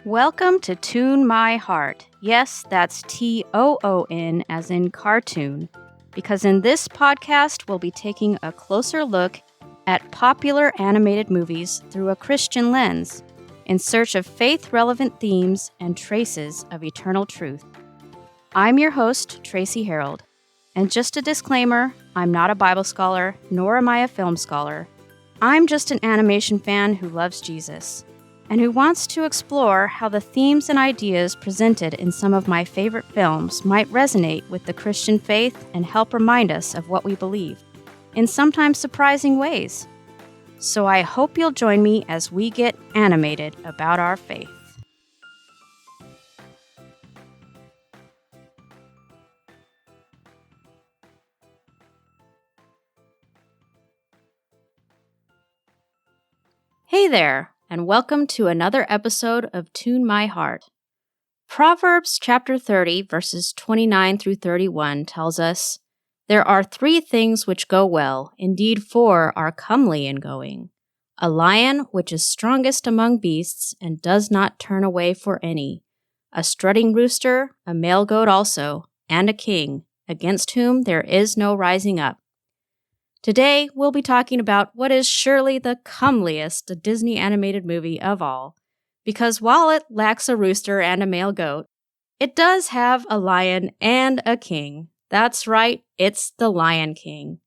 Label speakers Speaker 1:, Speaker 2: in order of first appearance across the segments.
Speaker 1: Welcome to Toon My Heart. Yes, that's Toon as in cartoon, because in this podcast we'll be taking a closer look at popular animated movies through a Christian lens, in search of faith-relevant themes and traces of eternal truth. I'm your host, Tracy Herold, and just a disclaimer, I'm not a Bible scholar, nor am I a film scholar. I'm just an animation fan who loves Jesus, and who wants to explore how the themes and ideas presented in some of my favorite films might resonate with the Christian faith and help remind us of what we believe, in sometimes surprising ways. So I hope you'll join me as we get animated about our faith. Hey there, and welcome to another episode of Toon My Heart. Proverbs chapter 30, verses 29 through 31 tells us, "There are 3 things which go well, indeed 4 are comely in going. A lion which is strongest among beasts and does not turn away for any. A strutting rooster, a male goat also, and a king, against whom there is no rising up." Today, we'll be talking about what is surely the comeliest Disney animated movie of all, because while it lacks a rooster and a male goat, it does have a lion and a king. That's right, it's the Lion King.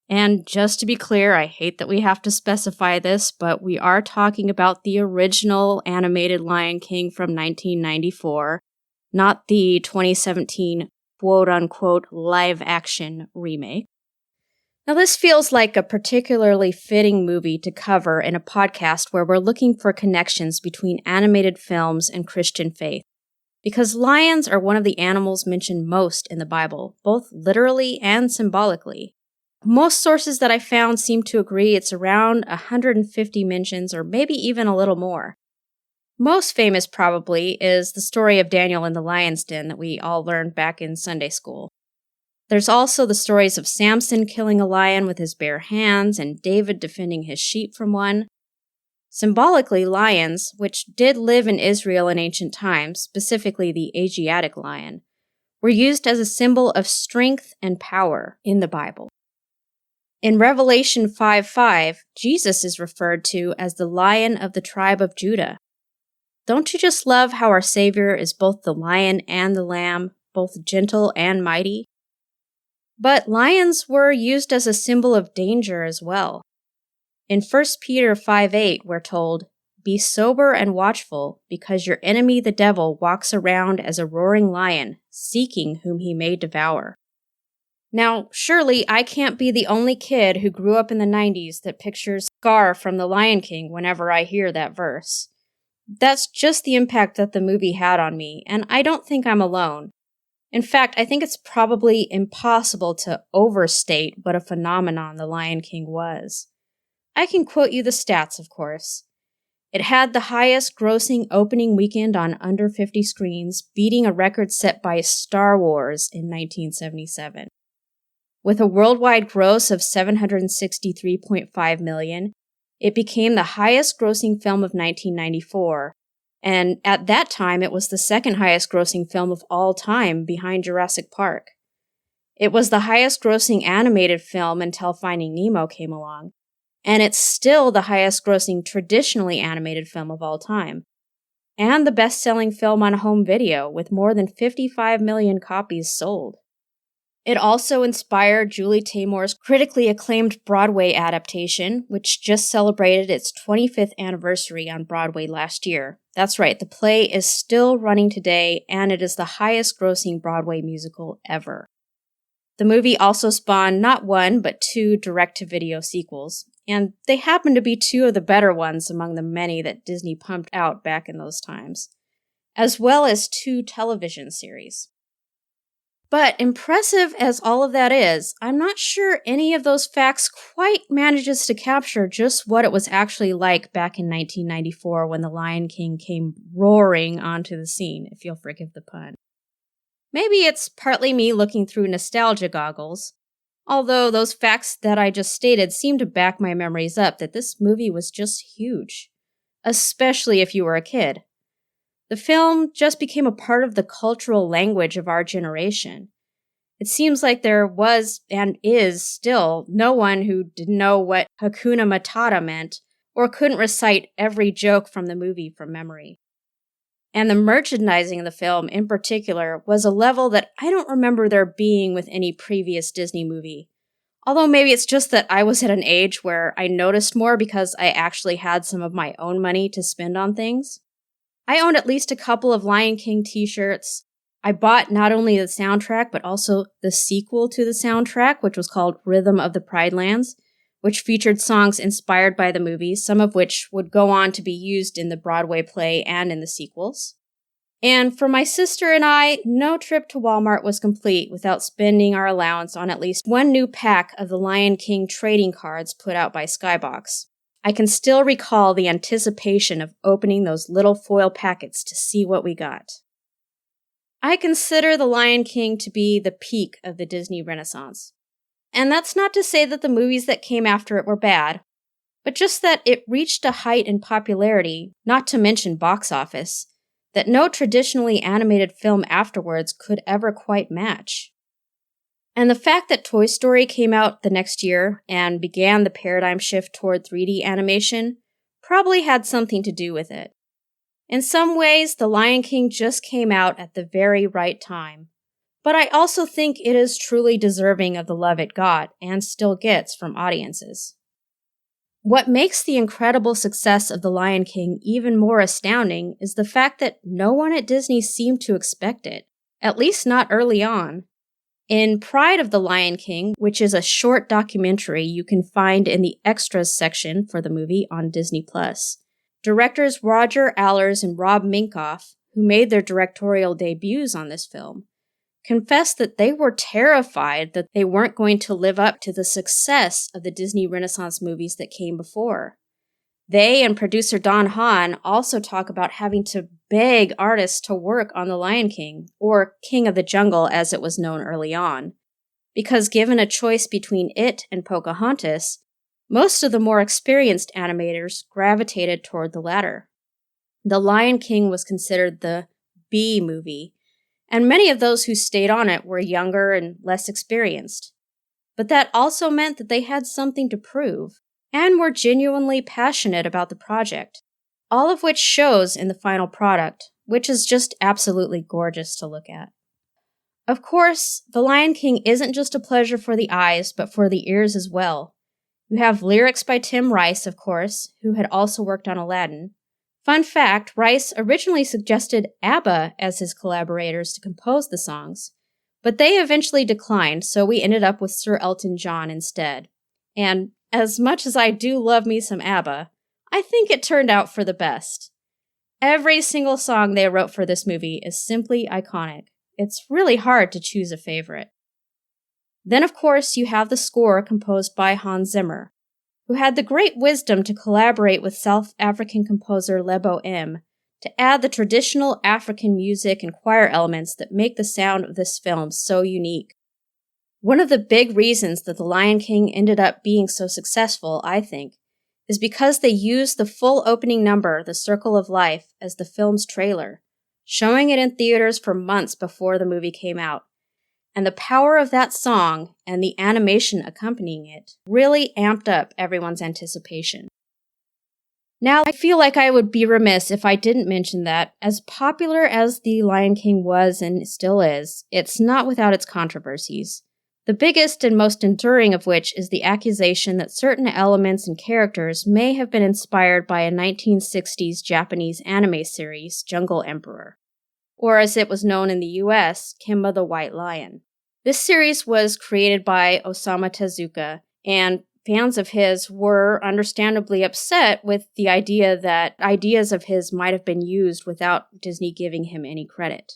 Speaker 1: And just to be clear, I hate that we have to specify this, but we are talking about the original animated Lion King from 1994, not the 2017 quote-unquote live-action remake. Now, this feels like a particularly fitting movie to cover in a podcast where we're looking for connections between animated films and Christian faith, because lions are one of the animals mentioned most in the Bible, both literally and symbolically. Most sources that I found seem to agree it's around 150 mentions, or maybe even a little more. Most famous, probably, is the story of Daniel in the lion's den that we all learned back in Sunday school. There's also the stories of Samson killing a lion with his bare hands and David defending his sheep from one. Symbolically, lions, which did live in Israel in ancient times, specifically the Asiatic lion, were used as a symbol of strength and power in the Bible. In Revelation 5:5, Jesus is referred to as the Lion of the tribe of Judah. Don't you just love how our Savior is both the lion and the lamb, both gentle and mighty? But lions were used as a symbol of danger as well. In 1 Peter 5:8, we're told, "Be sober and watchful, because your enemy the devil walks around as a roaring lion, seeking whom he may devour." Now, surely I can't be the only kid who grew up in the 90s that pictures Scar from The Lion King whenever I hear that verse. That's just the impact that the movie had on me, and I don't think I'm alone. In fact, I think it's probably impossible to overstate what a phenomenon The Lion King was. I can quote you the stats, of course. It had the highest grossing opening weekend on under 50 screens, beating a record set by Star Wars in 1977. With a worldwide gross of $763.5 million, it became the highest grossing film of 1994. And at that time, it was the second highest grossing film of all time behind Jurassic Park. It was the highest grossing animated film until Finding Nemo came along. And it's still the highest grossing traditionally animated film of all time. And the best-selling film on home video, with more than 55 million copies sold. It also inspired Julie Taymor's critically acclaimed Broadway adaptation, which just celebrated its 25th anniversary on Broadway last year. That's right, the play is still running today, and it is the highest grossing Broadway musical ever. The movie also spawned not 1, but 2 direct-to-video sequels, and they happen to be 2 of the better ones among the many that Disney pumped out back in those times, as well as 2 television series. But impressive as all of that is, I'm not sure any of those facts quite manages to capture just what it was actually like back in 1994 when The Lion King came roaring onto the scene, if you'll forgive the pun. Maybe it's partly me looking through nostalgia goggles, although those facts that I just stated seem to back my memories up that this movie was just huge, especially if you were a kid. The film just became a part of the cultural language of our generation. It seems like there was, and is still, no one who didn't know what Hakuna Matata meant or couldn't recite every joke from the movie from memory. And the merchandising of the film, in particular, was a level that I don't remember there being with any previous Disney movie. Although maybe it's just that I was at an age where I noticed more because I actually had some of my own money to spend on things. I owned at least a couple of Lion King t-shirts. I bought not only the soundtrack, but also the sequel to the soundtrack, which was called Rhythm of the Pride Lands, which featured songs inspired by the movie, some of which would go on to be used in the Broadway play and in the sequels. And for my sister and I, no trip to Walmart was complete without spending our allowance on at least one new pack of the Lion King trading cards put out by Skybox. I can still recall the anticipation of opening those little foil packets to see what we got. I consider The Lion King to be the peak of the Disney Renaissance. And that's not to say that the movies that came after it were bad, but just that it reached a height in popularity, not to mention box office, that no traditionally animated film afterwards could ever quite match. And the fact that Toy Story came out the next year and began the paradigm shift toward 3D animation probably had something to do with it. In some ways, The Lion King just came out at the very right time. But I also think it is truly deserving of the love it got and still gets from audiences. What makes the incredible success of The Lion King even more astounding is the fact that no one at Disney seemed to expect it, at least not early on. In Pride of the Lion King, which is a short documentary you can find in the extras section for the movie on Disney+, directors Roger Allers and Rob Minkoff, who made their directorial debuts on this film, confessed that they were terrified that they weren't going to live up to the success of the Disney Renaissance movies that came before. They and producer Don Hahn also talk about having to beg artists to work on The Lion King, or King of the Jungle as it was known early on, because given a choice between it and Pocahontas, most of the more experienced animators gravitated toward the latter. The Lion King was considered the B movie, and many of those who stayed on it were younger and less experienced. But that also meant that they had something to prove, and were genuinely passionate about the project, all of which shows in the final product, which is just absolutely gorgeous to look at. Of course, The Lion King isn't just a pleasure for the eyes, but for the ears as well. You have lyrics by Tim Rice, of course, who had also worked on Aladdin. Fun fact, Rice originally suggested ABBA as his collaborators to compose the songs, but they eventually declined, so we ended up with Sir Elton John instead. And as much as I do love me some ABBA, I think it turned out for the best. Every single song they wrote for this movie is simply iconic. It's really hard to choose a favorite. Then, of course, you have the score composed by Hans Zimmer, who had the great wisdom to collaborate with South African composer Lebo M to add the traditional African music and choir elements that make the sound of this film so unique. One of the big reasons that The Lion King ended up being so successful, I think, is because they used the full opening number, The Circle of Life, as the film's trailer, showing it in theaters for months before the movie came out. And the power of that song and the animation accompanying it really amped up everyone's anticipation. Now, I feel like I would be remiss if I didn't mention that, as popular as The Lion King was and still is, it's not without its controversies. The biggest and most enduring of which is the accusation that certain elements and characters may have been inspired by a 1960s Japanese anime series, Jungle Emperor, or as it was known in the US, Kimba the White Lion. This series was created by Osamu Tezuka, and fans of his were understandably upset with the idea that ideas of his might have been used without Disney giving him any credit.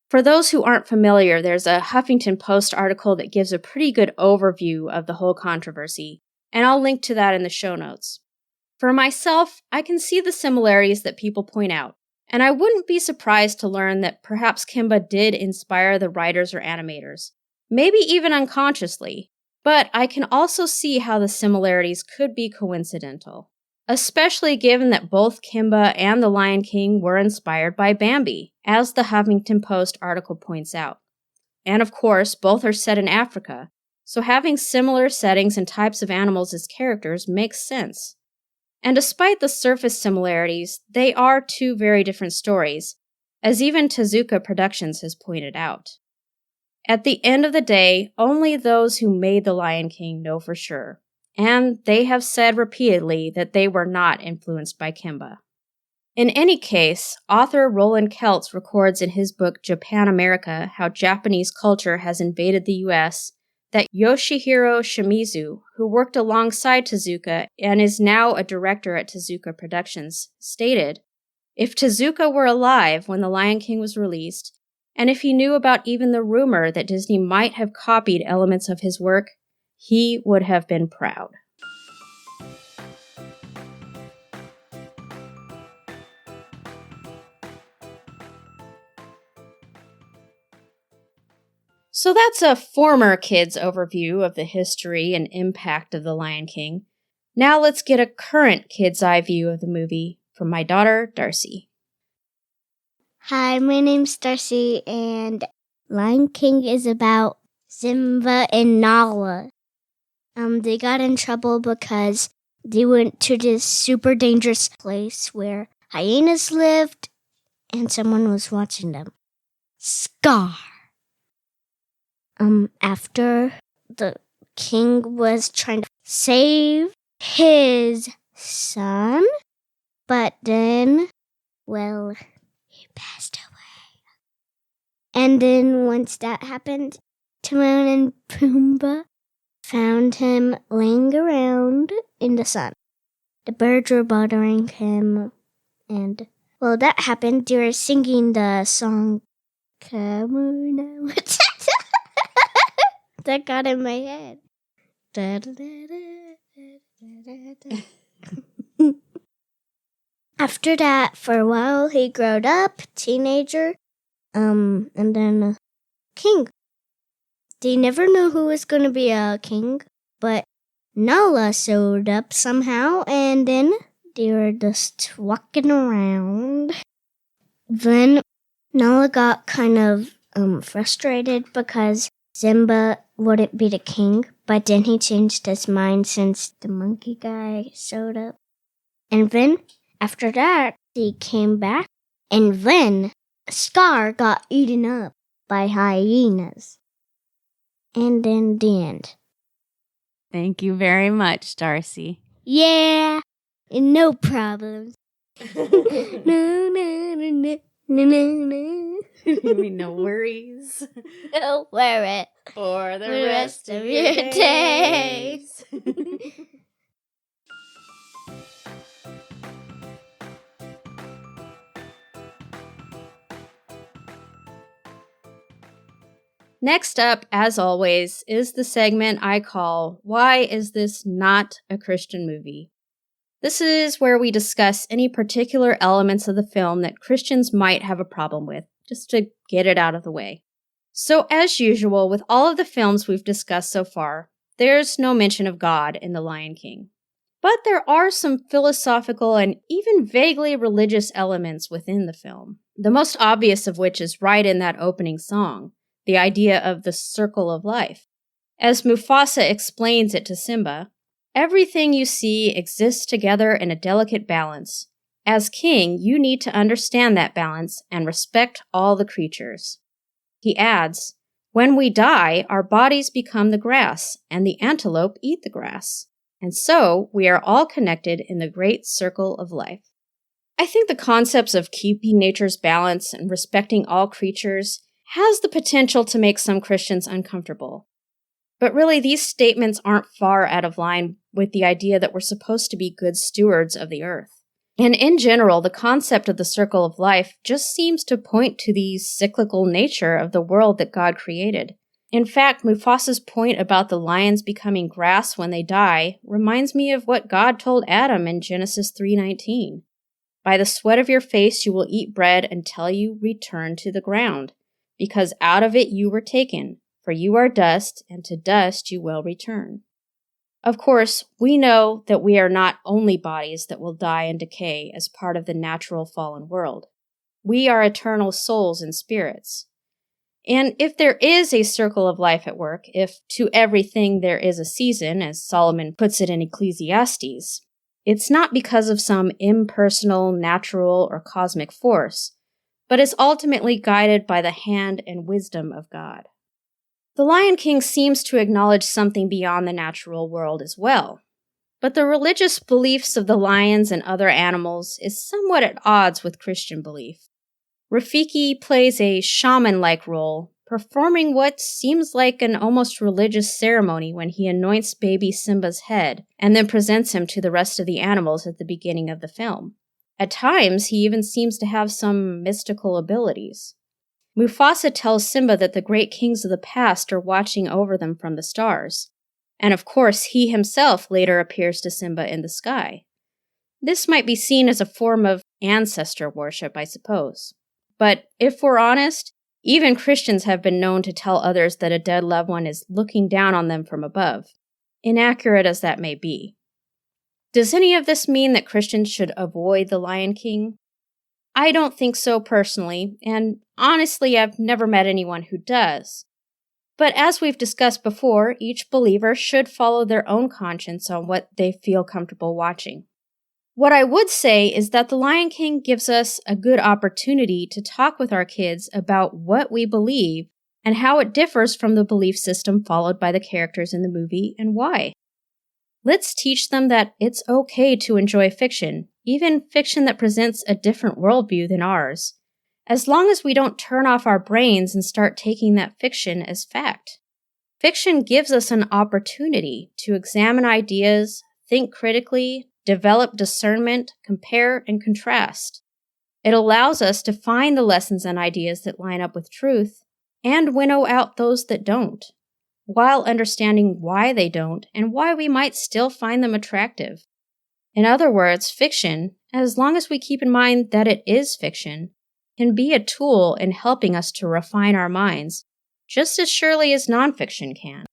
Speaker 1: For those who aren't familiar, there's a Huffington Post article that gives a pretty good overview of the whole controversy, and I'll link to that in the show notes. For myself, I can see the similarities that people point out, and I wouldn't be surprised to learn that perhaps Kimba did inspire the writers or animators, maybe even unconsciously, but I can also see how the similarities could be coincidental. especially given that both Kimba and The Lion King were inspired by Bambi, as the Huffington Post article points out. And of course, both are set in Africa, so having similar settings and types of animals as characters makes sense. And despite the surface similarities, they are two very different stories, as even Tezuka Productions has pointed out. At the end of the day, only those who made The Lion King know for sure, and they have said repeatedly that they were not influenced by Kimba. In any case, author Roland Keltz records in his book Japan America How Japanese Culture Has Invaded the U.S., that Yoshihiro Shimizu, who worked alongside Tezuka and is now a director at Tezuka Productions, stated, "If Tezuka were alive when The Lion King was released, and if he knew about even the rumor that Disney might have copied elements of his work, he would have been proud." So that's a former kid's overview of the history and impact of The Lion King. Now let's get a current kid's eye view of the movie from my daughter, Darcy.
Speaker 2: Hi, my name's Darcy, and Lion King is about Simba and Nala. They got in trouble because they went to this super dangerous place where hyenas lived, and someone was watching them. Scar. After the king was trying to save his son, but then, well, he passed away. And then once that happened, Timon and Pumbaa found him laying around in the sun. The birds were bothering him, and, well, that happened. They were singing the song, Hakuna Matata. That got in my head. After that, for a while, he growed up, teenager, and then king. They never knew who was going to be a king, but Nala showed up somehow, and then they were just walking around. Then Nala got kind of frustrated because Simba wouldn't be the king, but then he changed his mind since the monkey guy showed up. And then, after that, he came back, and then Scar got eaten up by hyenas. And then the end.
Speaker 1: Thank you very much, Darcy.
Speaker 2: Yeah, no problems. No.
Speaker 1: You mean no worries?
Speaker 2: Don't wear it.
Speaker 1: For the
Speaker 2: rest of your days.
Speaker 1: Next up, as always, is the segment I call Why Is This Not a Christian Movie? This is where we discuss any particular elements of the film that Christians might have a problem with, just to get it out of the way. So as usual, with all of the films we've discussed so far, there's no mention of God in The Lion King. But there are some philosophical and even vaguely religious elements within the film, the most obvious of which is right in that opening song, the idea of the circle of life. As Mufasa explains it to Simba, everything you see exists together in a delicate balance. As king, you need to understand that balance and respect all the creatures. He adds, when we die, our bodies become the grass, and the antelope eat the grass. And so, we are all connected in the great circle of life. I think the concepts of keeping nature's balance and respecting all creatures has the potential to make some Christians uncomfortable. But really, these statements aren't far out of line with the idea that we're supposed to be good stewards of the earth. And in general, the concept of the circle of life just seems to point to the cyclical nature of the world that God created. In fact, Mufasa's point about the lions becoming grass when they die reminds me of what God told Adam in Genesis 3:19. By the sweat of your face you will eat bread until you return to the ground, because out of it you were taken, for you are dust, and to dust you will return. Of course, we know that we are not only bodies that will die and decay as part of the natural fallen world. We are eternal souls and spirits. And if there is a circle of life at work, if to everything there is a season, as Solomon puts it in Ecclesiastes, it's not because of some impersonal, natural, or cosmic force, but is ultimately guided by the hand and wisdom of God. The Lion King seems to acknowledge something beyond the natural world as well, but the religious beliefs of the lions and other animals is somewhat at odds with Christian belief. Rafiki plays a shaman-like role, performing what seems like an almost religious ceremony when he anoints baby Simba's head and then presents him to the rest of the animals at the beginning of the film. At times, he even seems to have some mystical abilities. Mufasa tells Simba that the great kings of the past are watching over them from the stars, and of course he himself later appears to Simba in the sky. This might be seen as a form of ancestor worship, I suppose. But if we're honest, even Christians have been known to tell others that a dead loved one is looking down on them from above, inaccurate as that may be. Does any of this mean that Christians should avoid the Lion King? I don't think so personally, and honestly, I've never met anyone who does. But as we've discussed before, each believer should follow their own conscience on what they feel comfortable watching. What I would say is that The Lion King gives us a good opportunity to talk with our kids about what we believe and how it differs from the belief system followed by the characters in the movie and why. Let's teach them that it's okay to enjoy fiction, even fiction that presents a different worldview than ours, as long as we don't turn off our brains and start taking that fiction as fact. Fiction gives us an opportunity to examine ideas, think critically, develop discernment, compare, and contrast. It allows us to find the lessons and ideas that line up with truth and winnow out those that don't, while understanding why they don't and why we might still find them attractive. In other words, fiction, as long as we keep in mind that it is fiction, can be a tool in helping us to refine our minds, just as surely as nonfiction can.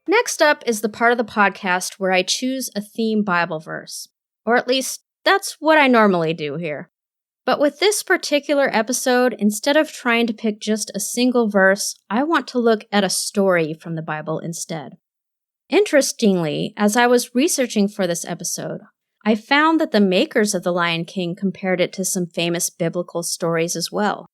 Speaker 1: Next up is the part of the podcast where I choose a theme Bible verse, or at least that's what I normally do here. But with this particular episode, instead of trying to pick just a single verse, I want to look at a story from the Bible instead. Interestingly, as I was researching for this episode, I found that the makers of The Lion King compared it to some famous biblical stories as well.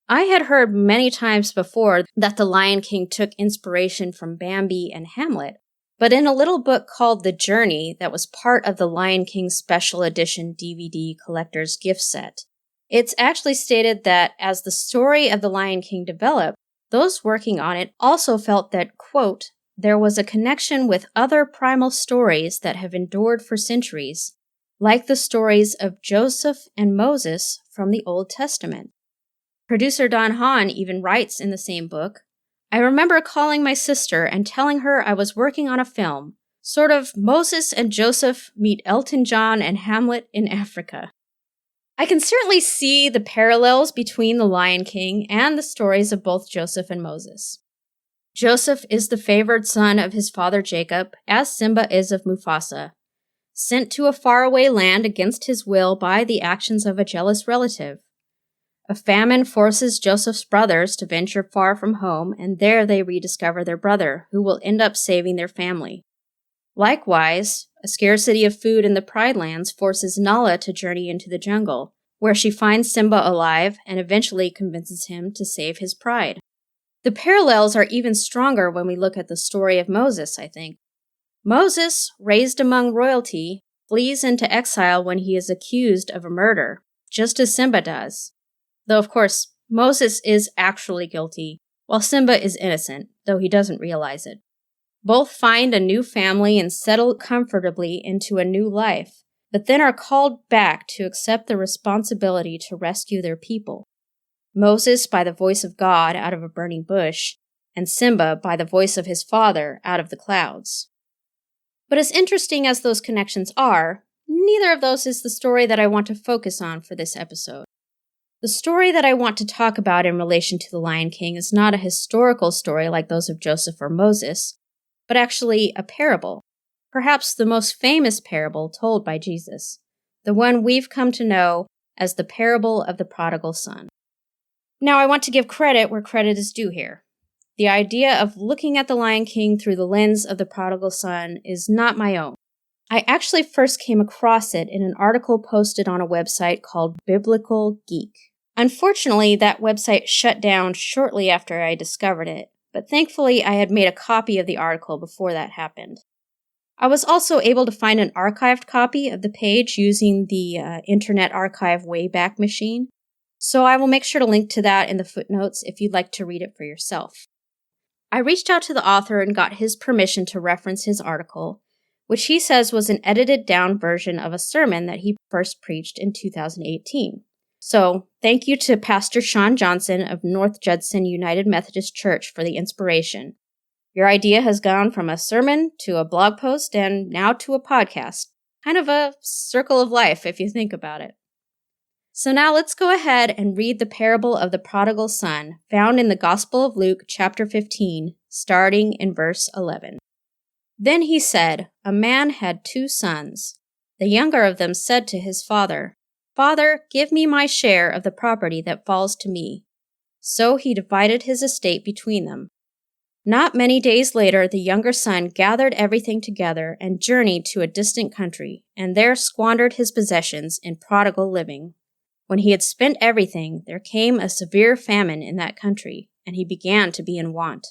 Speaker 1: I had heard many times before that The Lion King took inspiration from Bambi and Hamlet, but in a little book called The Journey that was part of the Lion King Special Edition DVD collector's gift set, it's actually stated that as the story of The Lion King developed, those working on it also felt that, quote, there was a connection with other primal stories that have endured for centuries, like the stories of Joseph and Moses from the Old Testament. Producer Don Hahn even writes in the same book, I remember calling my sister and telling her I was working on a film, sort of Moses and Joseph meet Elton John and Hamlet in Africa. I can certainly see the parallels between The Lion King and the stories of both Joseph and Moses. Joseph is the favored son of his father Jacob, as Simba is of Mufasa, sent to a faraway land against his will by the actions of a jealous relative. A famine forces Joseph's brothers to venture far from home, and there they rediscover their brother, who will end up saving their family. Likewise, a scarcity of food in the Pride Lands forces Nala to journey into the jungle, where she finds Simba alive and eventually convinces him to save his pride. The parallels are even stronger when we look at the story of Moses, I think. Moses, raised among royalty, flees into exile when he is accused of a murder, just as Simba does. Though, of course, Moses is actually guilty, while Simba is innocent, though he doesn't realize it. Both find a new family and settle comfortably into a new life, but then are called back to accept the responsibility to rescue their people. Moses by the voice of God out of a burning bush, and Simba by the voice of his father out of the clouds. But as interesting as those connections are, neither of those is the story that I want to focus on for this episode. The story that I want to talk about in relation to the Lion King is not a historical story like those of Joseph or Moses, but actually a parable, perhaps the most famous parable told by Jesus, the one we've come to know as the parable of the prodigal son. Now, I want to give credit where credit is due here. The idea of looking at the Lion King through the lens of the prodigal son is not my own. I actually first came across it in an article posted on a website called Biblical Geek. Unfortunately, that website shut down shortly after I discovered it, but thankfully I had made a copy of the article before that happened. I was also able to find an archived copy of the page using the Internet Archive Wayback Machine, so I will make sure to link to that in the footnotes if you'd like to read it for yourself. I reached out to the author and got his permission to reference his article, which he says was an edited-down version of a sermon that he first preached in 2018. So, thank you to Pastor Sean Johnson of North Judson United Methodist Church for the inspiration. Your idea has gone from a sermon to a blog post and now to a podcast. Kind of a circle of life if you think about it. So now let's go ahead and read the parable of the prodigal son, found in the Gospel of Luke, chapter 15, starting in verse 11. Then he said, "A man had 2 sons. The younger of them said to his father, 'Father, give me my share of the property that falls to me.' So he divided his estate between them. Not many days later, the younger son gathered everything together and journeyed to a distant country, and there squandered his possessions in prodigal living. When he had spent everything, there came a severe famine in that country, and he began to be in want.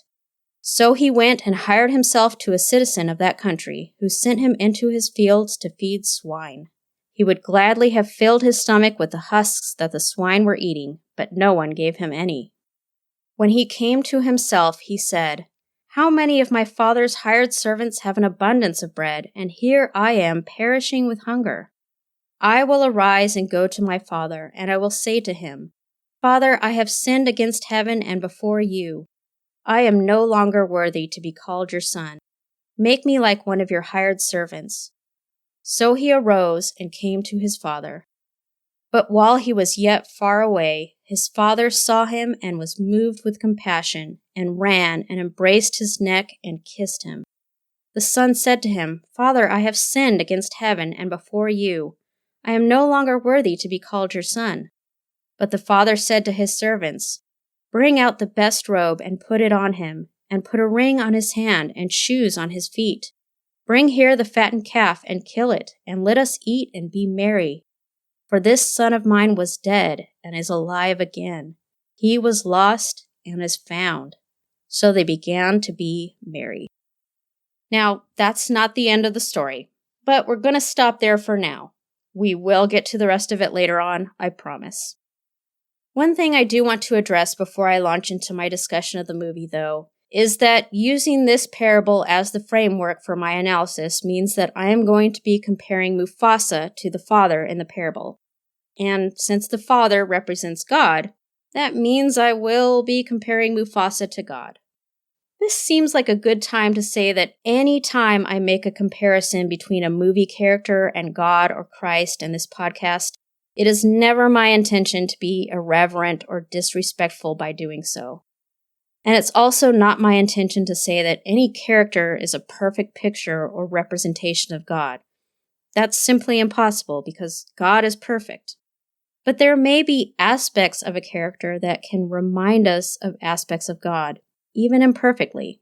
Speaker 1: So he went and hired himself to a citizen of that country, who sent him into his fields to feed swine. He would gladly have filled his stomach with the husks that the swine were eating, but no one gave him any. When he came to himself, he said, 'How many of my father's hired servants have an abundance of bread, and here I am perishing with hunger? I will arise and go to my father, and I will say to him, Father, I have sinned against heaven and before you. I am no longer worthy to be called your son. Make me like one of your hired servants.' So he arose and came to his father. But while he was yet far away, his father saw him and was moved with compassion, and ran and embraced his neck and kissed him. The son said to him, 'Father, I have sinned against heaven and before you. I am no longer worthy to be called your son.' But the father said to his servants, 'Bring out the best robe and put it on him, and put a ring on his hand and shoes on his feet. Bring here the fattened calf and kill it, and let us eat and be merry. For this son of mine was dead and is alive again. He was lost and is found.' So they began to be merry." Now, that's not the end of the story, but we're going to stop there for now. We will get to the rest of it later on, I promise. One thing I do want to address before I launch into my discussion of the movie, though, is that using this parable as the framework for my analysis means that I am going to be comparing Mufasa to the father in the parable. And since the father represents God, that means I will be comparing Mufasa to God. This seems like a good time to say that any time I make a comparison between a movie character and God or Christ in this podcast, it is never my intention to be irreverent or disrespectful by doing so. And it's also not my intention to say that any character is a perfect picture or representation of God. That's simply impossible because God is perfect. But there may be aspects of a character that can remind us of aspects of God, even imperfectly.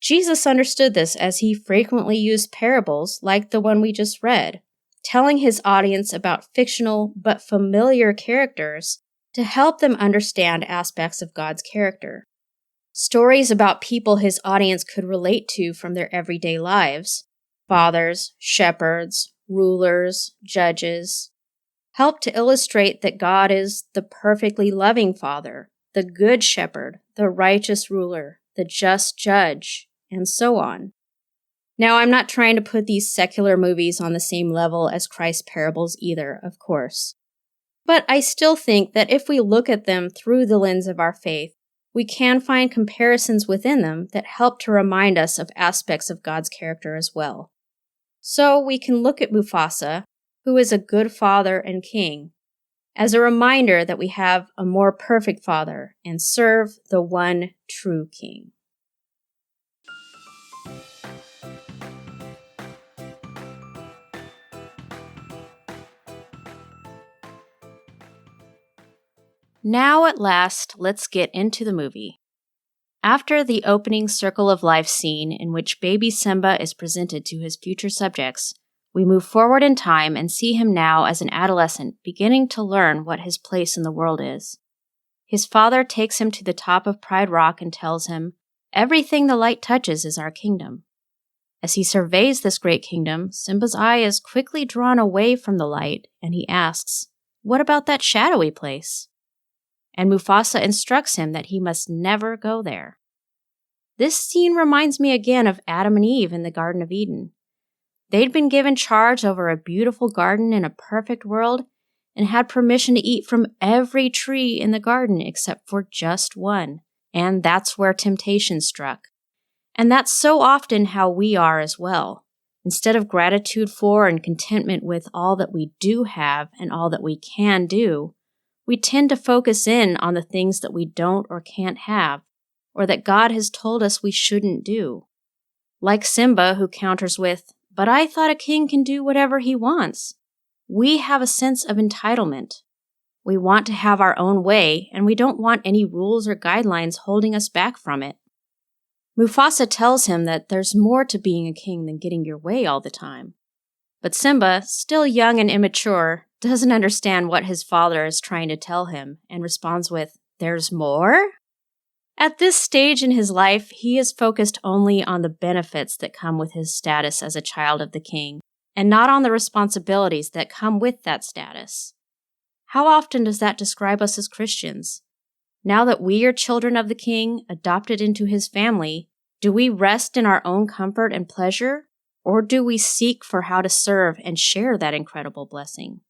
Speaker 1: Jesus understood this as he frequently used parables like the one we just read, telling his audience about fictional but familiar characters to help them understand aspects of God's character. Stories about people his audience could relate to from their everyday lives, fathers, shepherds, rulers, judges, help to illustrate that God is the perfectly loving Father, the good shepherd, the righteous ruler, the just judge, and so on. Now, I'm not trying to put these secular movies on the same level as Christ's parables either, of course. But I still think that if we look at them through the lens of our faith, we can find comparisons within them that help to remind us of aspects of God's character as well. So we can look at Mufasa, who is a good father and king, as a reminder that we have a more perfect Father and serve the one true King. Now at last, let's get into the movie. After the opening Circle of Life scene in which baby Simba is presented to his future subjects, we move forward in time and see him now as an adolescent beginning to learn what his place in the world is. His father takes him to the top of Pride Rock and tells him, "Everything the light touches is our kingdom." As he surveys this great kingdom, Simba's eye is quickly drawn away from the light, and he asks, "What about that shadowy place?" And Mufasa instructs him that he must never go there. This scene reminds me again of Adam and Eve in the Garden of Eden. They'd been given charge over a beautiful garden in a perfect world and had permission to eat from every tree in the garden except for just one. And that's where temptation struck. And that's so often how we are as well. Instead of gratitude for and contentment with all that we do have and all that we can do, we tend to focus in on the things that we don't or can't have, or that God has told us we shouldn't do. Like Simba, who counters with, "But I thought a king can do whatever he wants." We have a sense of entitlement. We want to have our own way, and we don't want any rules or guidelines holding us back from it. Mufasa tells him that there's more to being a king than getting your way all the time. But Simba, still young and immature, doesn't understand what his father is trying to tell him and responds with, "There's more?" At this stage in his life, he is focused only on the benefits that come with his status as a child of the king, and not on the responsibilities that come with that status. How often does that describe us as Christians? Now that we are children of the king, adopted into his family, do we rest in our own comfort and pleasure, or do we seek for how to serve and share that incredible blessing?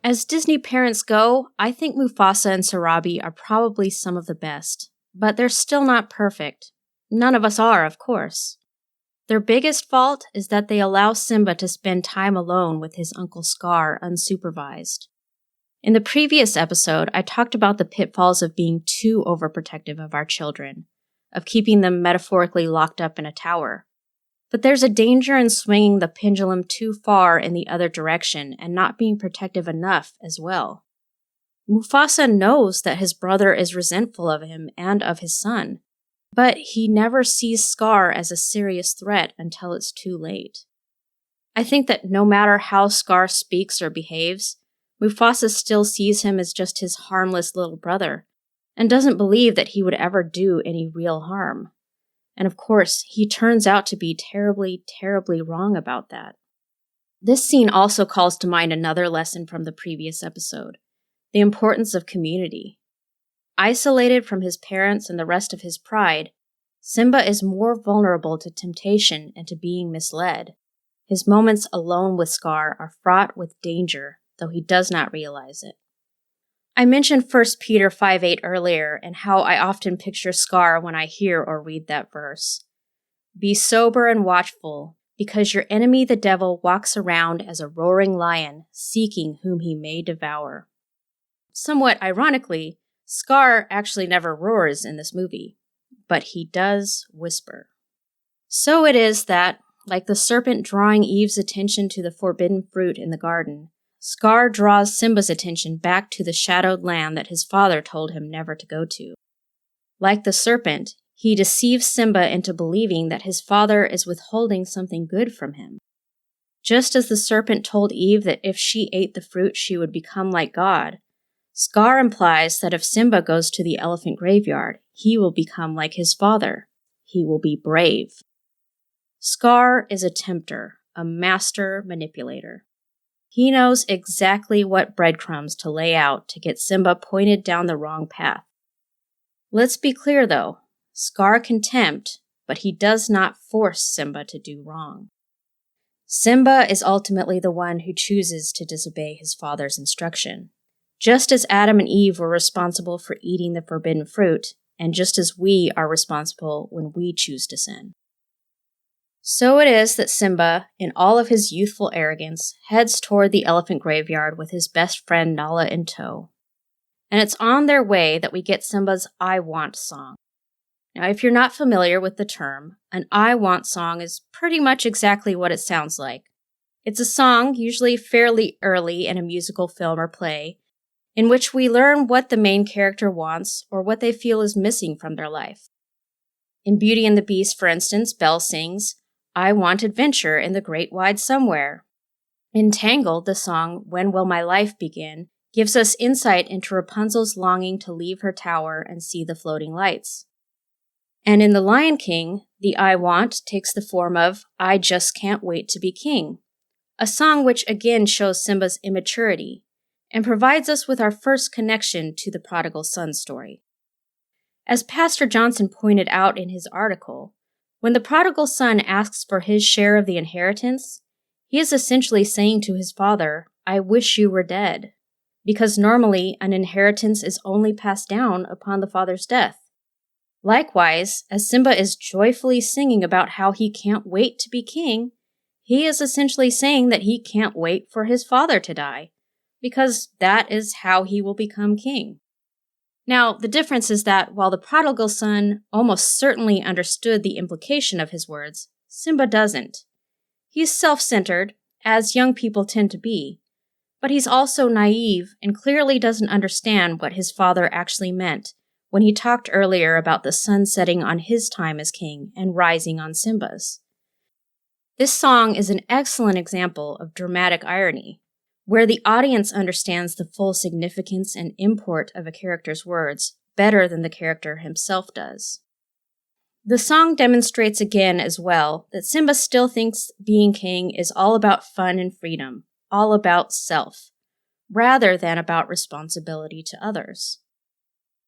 Speaker 1: As Disney parents go, I think Mufasa and Sarabi are probably some of the best, but they're still not perfect. None of us are, of course. Their biggest fault is that they allow Simba to spend time alone with his Uncle Scar unsupervised. In the previous episode, I talked about the pitfalls of being too overprotective of our children, of keeping them metaphorically locked up in a tower. But there's a danger in swinging the pendulum too far in the other direction and not being protective enough as well. Mufasa knows that his brother is resentful of him and of his son, but he never sees Scar as a serious threat until it's too late. I think that no matter how Scar speaks or behaves, Mufasa still sees him as just his harmless little brother, and doesn't believe that he would ever do any real harm. And of course, he turns out to be terribly, terribly wrong about that. This scene also calls to mind another lesson from the previous episode, the importance of community. Isolated from his parents and the rest of his pride, Simba is more vulnerable to temptation and to being misled. His moments alone with Scar are fraught with danger, though he does not realize it. I mentioned 1 Peter 5:8 earlier and how I often picture Scar when I hear or read that verse. "Be sober and watchful, because your enemy the devil walks around as a roaring lion, seeking whom he may devour." Somewhat ironically, Scar actually never roars in this movie, but he does whisper. So it is that, like the serpent drawing Eve's attention to the forbidden fruit in the garden, Scar draws Simba's attention back to the shadowed land that his father told him never to go to. Like the serpent, he deceives Simba into believing that his father is withholding something good from him. Just as the serpent told Eve that if she ate the fruit she would become like God, Scar implies that if Simba goes to the elephant graveyard, he will become like his father. He will be brave. Scar is a tempter, a master manipulator. He knows exactly what breadcrumbs to lay out to get Simba pointed down the wrong path. Let's be clear, though. Scar can tempt, but he does not force Simba to do wrong. Simba is ultimately the one who chooses to disobey his father's instruction. Just as Adam and Eve were responsible for eating the forbidden fruit, and just as we are responsible when we choose to sin. So it is that Simba, in all of his youthful arrogance, heads toward the elephant graveyard with his best friend Nala in tow. And it's on their way that we get Simba's I Want song. Now, if you're not familiar with the term, an I Want song is pretty much exactly what it sounds like. It's a song, usually fairly early in a musical film or play, in which we learn what the main character wants or what they feel is missing from their life. In Beauty and the Beast, for instance, Belle sings, I want adventure in the great wide somewhere. In Tangled, the song When Will My Life Begin gives us insight into Rapunzel's longing to leave her tower and see the floating lights. And in The Lion King, the I Want takes the form of I Just Can't Wait to Be King, a song which again shows Simba's immaturity and provides us with our first connection to the prodigal son story. As Pastor Johnson pointed out in his article, when the prodigal son asks for his share of the inheritance, he is essentially saying to his father, I wish you were dead, because normally an inheritance is only passed down upon the father's death. Likewise, as Simba is joyfully singing about how he can't wait to be king, he is essentially saying that he can't wait for his father to die, because that is how he will become king. Now, the difference is that while the prodigal son almost certainly understood the implication of his words, Simba doesn't. He's self-centered, as young people tend to be, but he's also naive and clearly doesn't understand what his father actually meant when he talked earlier about the sun setting on his time as king and rising on Simba's. This song is an excellent example of dramatic irony, where the audience understands the full significance and import of a character's words better than the character himself does. The song demonstrates again as well that Simba still thinks being king is all about fun and freedom, all about self, rather than about responsibility to others.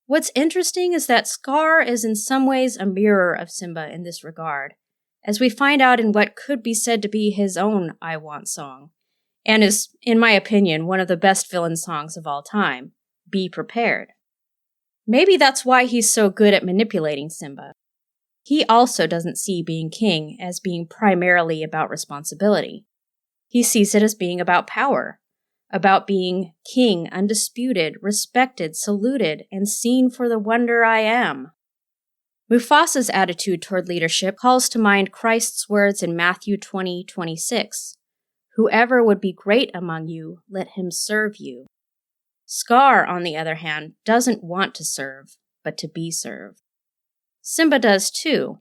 Speaker 1: What's interesting is that Scar is in some ways a mirror of Simba in this regard, as we find out in what could be said to be his own I Want song, and is, in my opinion, one of the best villain songs of all time, Be Prepared. Maybe that's why he's so good at manipulating Simba. He also doesn't see being king as being primarily about responsibility. He sees it as being about power, about being king, undisputed, respected, saluted, and seen for the wonder I am. Mufasa's attitude toward leadership calls to mind Christ's words in Matthew 20:26. Whoever would be great among you, let him serve you. Scar, on the other hand, doesn't want to serve, but to be served. Simba does too.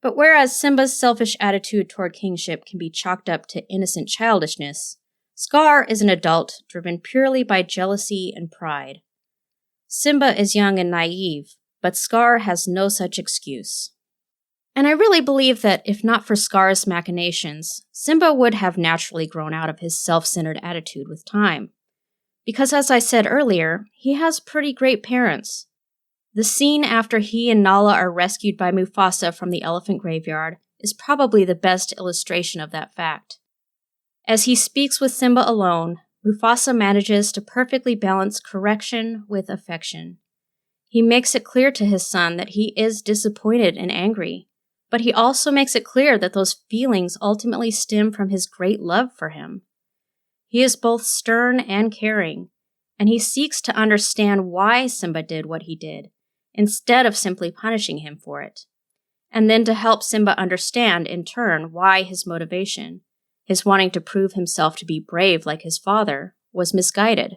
Speaker 1: But whereas Simba's selfish attitude toward kingship can be chalked up to innocent childishness, Scar is an adult driven purely by jealousy and pride. Simba is young and naive, but Scar has no such excuse. And I really believe that if not for Scar's machinations, Simba would have naturally grown out of his self-centered attitude with time. Because as I said earlier, he has pretty great parents. The scene after he and Nala are rescued by Mufasa from the elephant graveyard is probably the best illustration of that fact. As he speaks with Simba alone, Mufasa manages to perfectly balance correction with affection. He makes it clear to his son that he is disappointed and angry, but he also makes it clear that those feelings ultimately stem from his great love for him. He is both stern and caring, and he seeks to understand why Simba did what he did, instead of simply punishing him for it, and then to help Simba understand, in turn, why his motivation, his wanting to prove himself to be brave like his father, was misguided.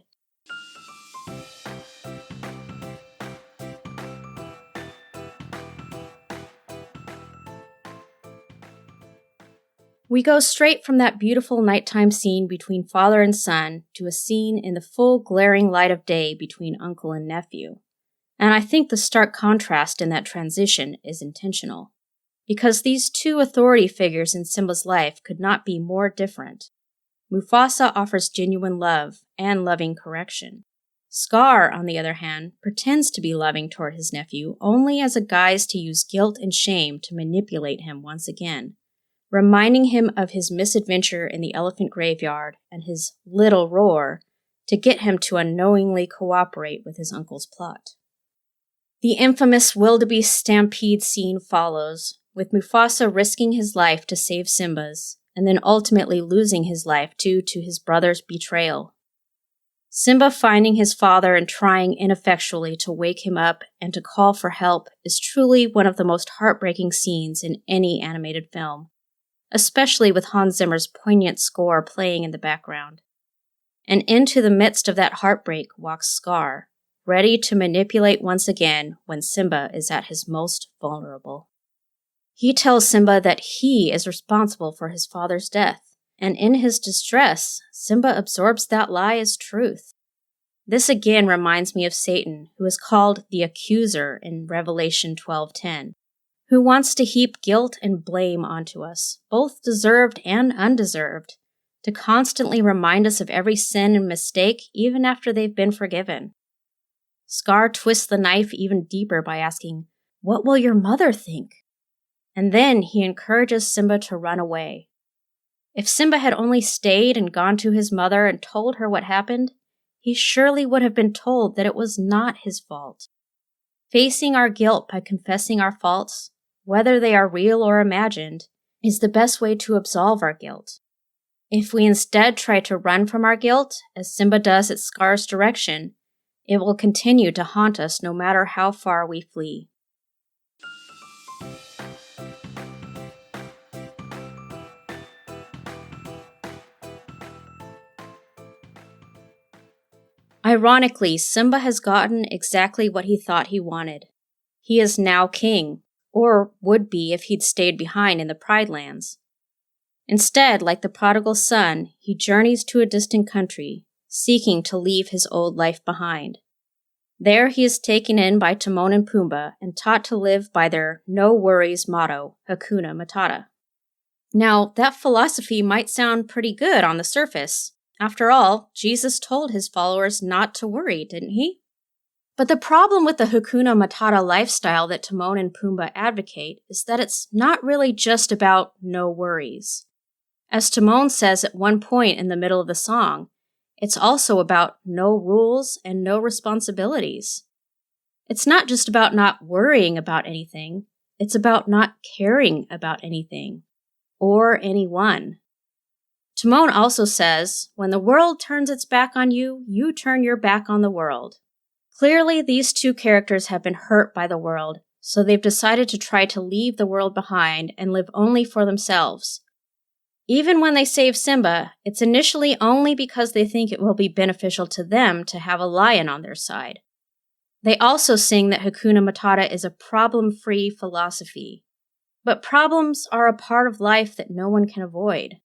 Speaker 1: We go straight from that beautiful nighttime scene between father and son to a scene in the full glaring light of day between uncle and nephew. And I think the stark contrast in that transition is intentional, because these two authority figures in Simba's life could not be more different. Mufasa offers genuine love and loving correction. Scar, on the other hand, pretends to be loving toward his nephew only as a guise to use guilt and shame to manipulate him once again, reminding him of his misadventure in the elephant graveyard and his little roar to get him to unknowingly cooperate with his uncle's plot. The infamous wildebeest stampede scene follows, with Mufasa risking his life to save Simba's, and then ultimately losing his life due to his brother's betrayal. Simba finding his father and trying ineffectually to wake him up and to call for help is truly one of the most heartbreaking scenes in any animated film, especially with Hans Zimmer's poignant score playing in the background. And into the midst of that heartbreak walks Scar, ready to manipulate once again when Simba is at his most vulnerable. He tells Simba that he is responsible for his father's death, and in his distress, Simba absorbs that lie as truth. This again reminds me of Satan, who is called the Accuser in Revelation 12:10, who wants to heap guilt and blame onto us, both deserved and undeserved, to constantly remind us of every sin and mistake even after they've been forgiven. Scar twists the knife even deeper by asking, "What will your mother think?" And then he encourages Simba to run away. If Simba had only stayed and gone to his mother and told her what happened, he surely would have been told that it was not his fault. Facing our guilt by confessing our faults, whether they are real or imagined, is the best way to absolve our guilt. If we instead try to run from our guilt, as Simba does at Scar's direction, it will continue to haunt us no matter how far we flee. Ironically, Simba has gotten exactly what he thought he wanted. He is now king, or would be if he'd stayed behind in the Pride Lands. Instead, like the prodigal son, he journeys to a distant country, seeking to leave his old life behind. There he is taken in by Timon and Pumbaa and taught to live by their no worries motto, Hakuna Matata. Now, that philosophy might sound pretty good on the surface. After all, Jesus told his followers not to worry, didn't he? But the problem with the Hakuna Matata lifestyle that Timon and Pumbaa advocate is that it's not really just about no worries. As Timon says at one point in the middle of the song, it's also about no rules and no responsibilities. It's not just about not worrying about anything, it's about not caring about anything or anyone. Timon also says, when the world turns its back on you, you turn your back on the world. Clearly, these two characters have been hurt by the world, so they've decided to try to leave the world behind and live only for themselves. Even when they save Simba, it's initially only because they think it will be beneficial to them to have a lion on their side. They also sing that Hakuna Matata is a problem-free philosophy. But problems are a part of life that no one can avoid.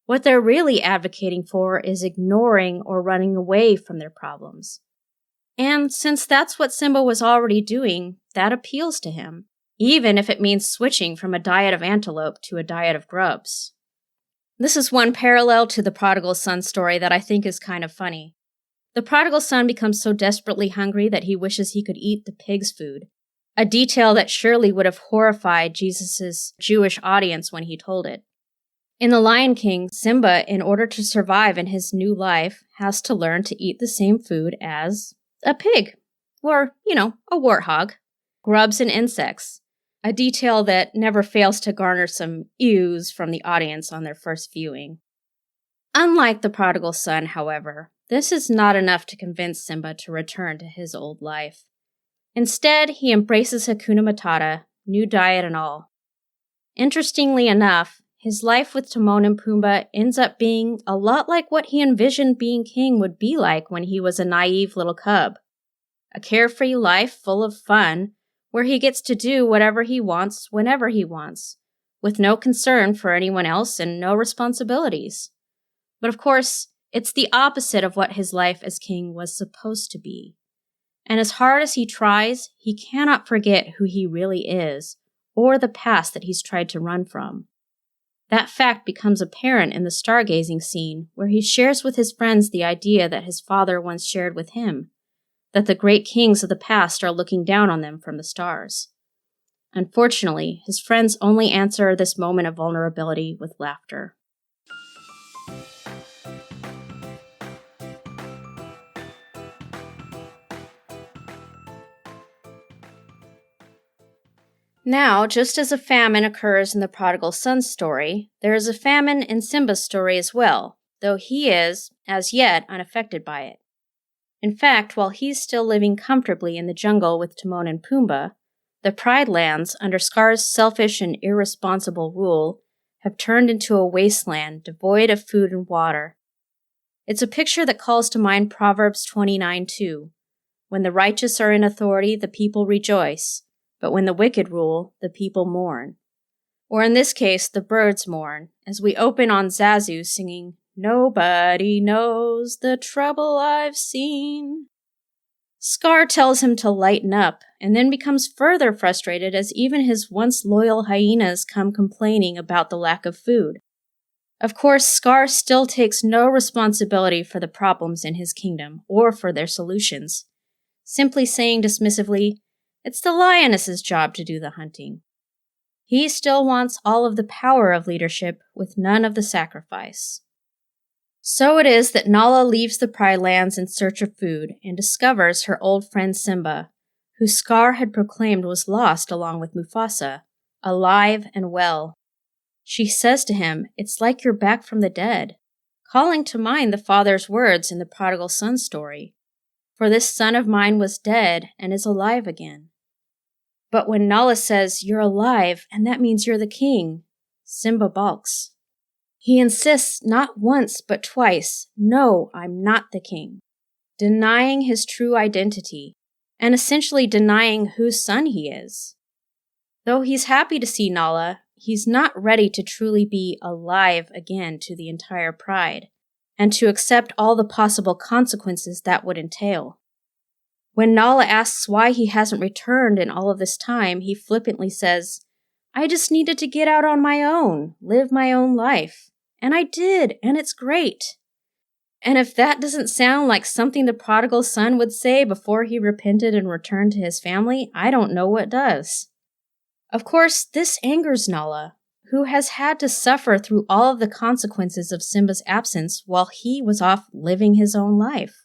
Speaker 1: What they're really advocating for is ignoring or running away from their problems. And since that's what Simba was already doing, that appeals to him, even if it means switching from a diet of antelope to a diet of grubs. This is one parallel to the prodigal son story that I think is kind of funny. The prodigal son becomes so desperately hungry that he wishes he could eat the pig's food, a detail that surely would have horrified Jesus' Jewish audience when he told it. In The Lion King, Simba, in order to survive in his new life, has to learn to eat the same food as a pig, or, a warthog, grubs and insects, a detail that never fails to garner some ews from the audience on their first viewing. Unlike the prodigal son, however, this is not enough to convince Simba to return to his old life. Instead, he embraces Hakuna Matata, new diet and all. Interestingly enough, his life with Timon and Pumbaa ends up being a lot like what he envisioned being king would be like when he was a naive little cub. A carefree life full of fun, where he gets to do whatever he wants whenever he wants, with no concern for anyone else and no responsibilities. But of course, it's the opposite of what his life as king was supposed to be. And as hard as he tries, he cannot forget who he really is, or the past that he's tried to run from. That fact becomes apparent in the stargazing scene, where he shares with his friends the idea that his father once shared with him, that the great kings of the past are looking down on them from the stars. Unfortunately, his friends only answer this moment of vulnerability with laughter. Now, just as a famine occurs in the prodigal son story, there is a famine in Simba's story as well, though he is, as yet, unaffected by it. In fact, while he's still living comfortably in the jungle with Timon and Pumbaa, the Pride Lands, under Scar's selfish and irresponsible rule, have turned into a wasteland devoid of food and water. It's a picture that calls to mind Proverbs 29:2. When the righteous are in authority, the people rejoice, but when the wicked rule, the people mourn. Or in this case, the birds mourn, as we open on Zazu singing, "Nobody knows the trouble I've seen." Scar tells him to lighten up, and then becomes further frustrated as even his once loyal hyenas come complaining about the lack of food. Of course, Scar still takes no responsibility for the problems in his kingdom, or for their solutions, simply saying dismissively, "It's the lioness's job to do the hunting." He still wants all of the power of leadership with none of the sacrifice. So it is that Nala leaves the Pride Lands in search of food and discovers her old friend Simba, who Scar had proclaimed was lost along with Mufasa, alive and well. She says to him, "It's like you're back from the dead," calling to mind the father's words in the prodigal son story, "For this son of mine was dead and is alive again." But when Nala says, "You're alive, and that means you're the king," Simba balks. He insists not once but twice, "No, I'm not the king," denying his true identity, and essentially denying whose son he is. Though he's happy to see Nala, he's not ready to truly be alive again to the entire pride, and to accept all the possible consequences that would entail. When Nala asks why he hasn't returned in all of this time, he flippantly says, "I just needed to get out on my own, live my own life. And I did, and it's great." And if that doesn't sound like something the prodigal son would say before he repented and returned to his family, I don't know what does. Of course, this angers Nala, who has had to suffer through all of the consequences of Simba's absence while he was off living his own life.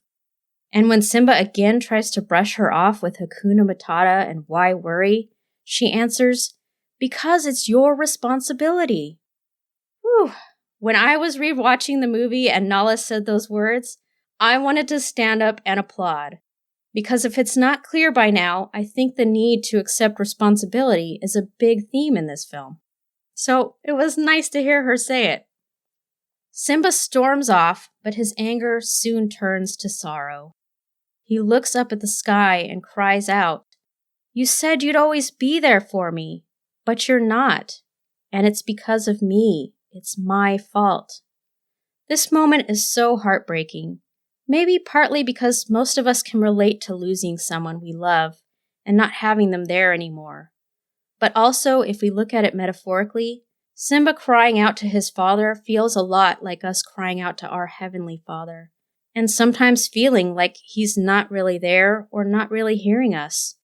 Speaker 1: And when Simba again tries to brush her off with Hakuna Matata and why worry, she answers, "Because it's your responsibility." Whew. When I was rewatching the movie and Nala said those words, I wanted to stand up and applaud. Because if it's not clear by now, I think the need to accept responsibility is a big theme in this film. So it was nice to hear her say it. Simba storms off, but his anger soon turns to sorrow. He looks up at the sky and cries out, "You said you'd always be there for me, but you're not. And it's because of me. It's my fault." This moment is so heartbreaking, maybe partly because most of us can relate to losing someone we love and not having them there anymore. But also, if we look at it metaphorically, Simba crying out to his father feels a lot like us crying out to our Heavenly Father, and sometimes feeling like he's not really there or not really hearing us,